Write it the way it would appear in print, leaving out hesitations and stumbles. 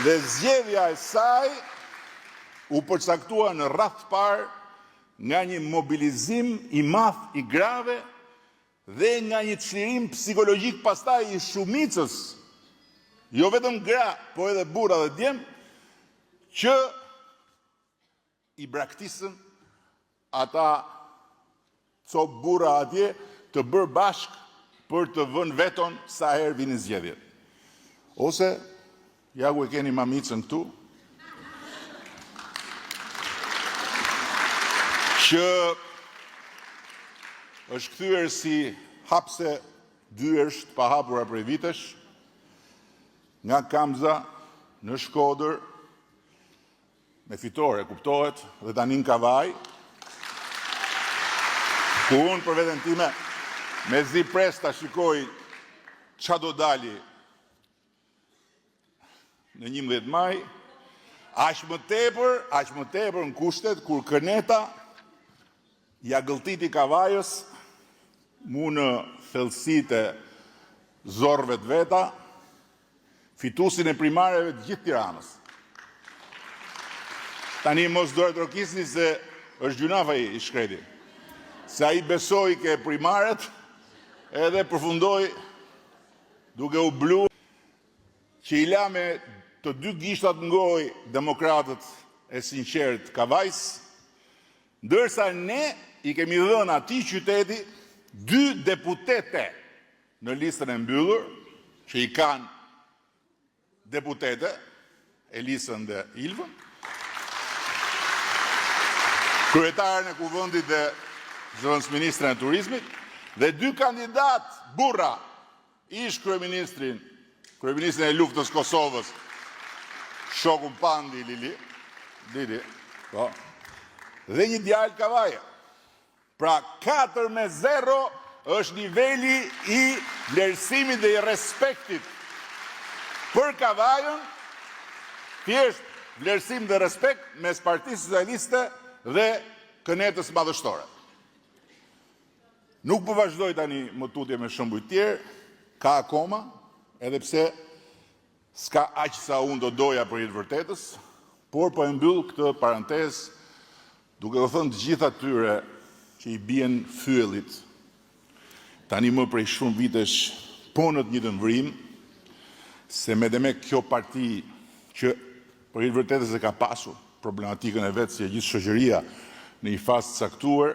Dhe zgjedhja e saj u përcaktua në radhë të parë nga një mobilizim i madh i grave dhe nga një çlirim psikologjik pastaj i shumicës, jo vetëm gra, po edhe burra dhe djem, që i braktisën ata copë burra atje të bërë bashk për të vënë veton sa herë vinin zgjedhjet. Ose, ja ku e keni mamicën këtu, që është kthyer si hapse dyërsht pa hapura prej vitesh, nga Kamza në Shkodër, me fitore, kuptohet, dhe tani në Kavaj, ku unë për veten time me zi pres ta shikoj qa do dali në 11 maj, aq më tepër në kushtet kur Kërneta ja gëlltiti Kavajës mu në thellësitë e zorrëve të veta, fitusin e primareve të gjithë Tiranës. Tani mos do e trokisni se është gjunafa i shkreti. Se ai besoi ke primaret edhe përfundoi duke u blu që i la me të dy gishtat ngoj demokratët e sinqert Kavajs, ndërsa ne i kemi dhënë atij qyteti 2 deputete në listën e mbyllur, që i kanë deputete, Elisën dhe Ilvën, kryetaren e kuvendit dhe zëvendësministren e turizmit, dhe 2 kandidat burra, ish kryeministrin e luftës Kosovës, shoku Pandi Lili, po, dhe një djalë Kavaja. Pra 4-0 është niveli i vlerësimit dhe i respektit për Kavajën, thjesht vlerësim dhe respekt mes Partisë Socialiste dhe Kënetës Madhështore. Nuk po vazhdoj tani më tutje me shembuj tjerë, ka akoma, edhe pse s'ka aq sa unë do doja për i të vërtetës, por po e mbyll këtë parantezë duke u thënë të gjitha tyre që i bien fyellit, tani më prej shumë vitesh ponët një të vrim, se me dhe me kjo parti që për i vërtetës e ka pasur problematikën e vetë si e gjithë shoqëria në një fazë caktuar,